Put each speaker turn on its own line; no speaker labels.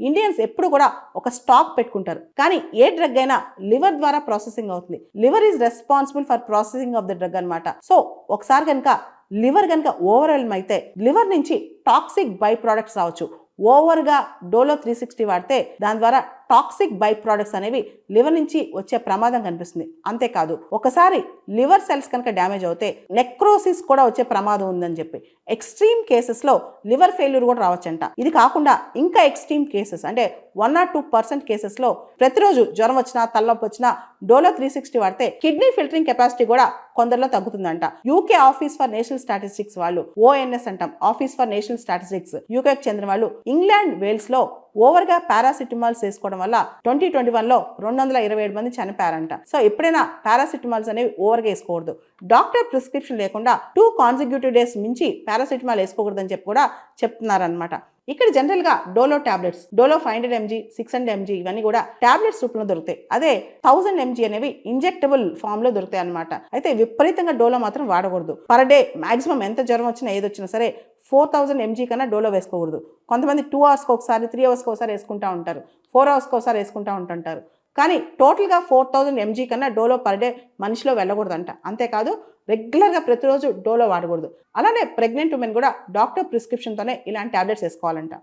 Indians ఎప్పుడు కూడా ఒక స్టాక్ పెట్టుకుంటారు. కానీ ఏ డ్రగ్ అయినా లివర్ ద్వారా ప్రాసెసింగ్ అవుతుంది. Liver is responsible for processing of the drug అనమాట. సో ఒకసారి కనుక లివర్ కనుక ఓవర్వెల్మ్ అయితే లివర్ నుంచి టాక్సిక్ బై ప్రోడక్ట్స్ రావచ్చు. ఓవర్గా డోలో 360 వాడితే దాని ద్వారా టాక్సిక్ బై ప్రోడక్ట్స్ అనేవి లివర్ నుంచి వచ్చే ప్రమాదం కనిపిస్తుంది. అంతేకాదు ఒకసారి లివర్ సెల్స్ కనుక డ్యామేజ్ అవుతే నెక్రోసిస్ కూడా వచ్చే ప్రమాదం ఉందని చెప్పి ఎక్స్ట్రీమ్ కేసెస్లో లివర్ ఫెయిల్యూర్ కూడా రావచ్చంట. ఇది కాకుండా ఇంకా ఎక్స్ట్రీమ్ కేసెస్ అంటే 1 or 2% కేసెస్లో ప్రతిరోజు జ్వరం వచ్చినా తలనొప్పి వచ్చినా డోలో 360 వాడితే కిడ్నీ ఫిల్టరింగ్ కెపాసిటీ కూడా కొందరిలో తగ్గుతుందంట. UK office for national statistics వాళ్ళు, ఓఎన్ఎస్ అంటాం, ఆఫీస్ ఫర్ నేషనల్ స్టాటిస్టిక్స్, యూకేకి చెందిన వాళ్ళు ఇంగ్లాండ్ వేల్స్ లో ఓవర్గా పారాసిటమాల్స్ వేసుకోవడం వల్ల 2021లో 227 మంది చనిపోయారంట. సో ఎప్పుడైనా పారాసిటమాల్స్ అనేవి ఓవర్గా వేసుకోకూడదు. డాక్టర్ ప్రిస్క్రిప్షన్ లేకుండా 2 కాన్సిక్యూటివ్ డేస్ మించి పారాసిటమాల్ వేసుకోకూడదని చెప్పి కూడా చెప్తున్నారనమాట. ఇక్కడ జనరల్గా Dolo tablets, Dolo 500 mg, 600 mg ఇవన్నీ కూడా టాబ్లెట్స్ రూపంలో దొరుకుతాయి. అదే 1000 mg అనేవి ఇంజెక్టబుల్ ఫామ్ లో దొరుకుతాయి అనమాట. అయితే విపరీతంగా డోలో మాత్రం వాడకూడదు. పర్ డే మాక్సిమం ఎంత జ్వరం వచ్చినా ఏదొచ్చినా సరే 4000 mg కన్నా డోలో వేసుకోకూడదు. కొంతమంది 2 అవర్స్కి ఒకసారి, 3 అవర్స్కి ఒకసారి వేసుకుంటూ ఉంటారు, 4 అవర్స్కి ఒకసారి వేసుకుంటూ ఉంటుంటారు. కానీ టోటల్గా 4000 mg కన్నా డోలో పర్ డే మనిషిలో వెళ్ళకూడదంట. అంతేకాదు రెగ్యులర్గా ప్రతిరోజు డోలో వాడకూడదు. అలానే ప్రెగ్నెంట్ ఉమెన్ కూడా డాక్టర్ ప్రిస్క్రిప్షన్తోనే ఇలాంటి టాబ్లెట్స్ వేసుకోవాలంట.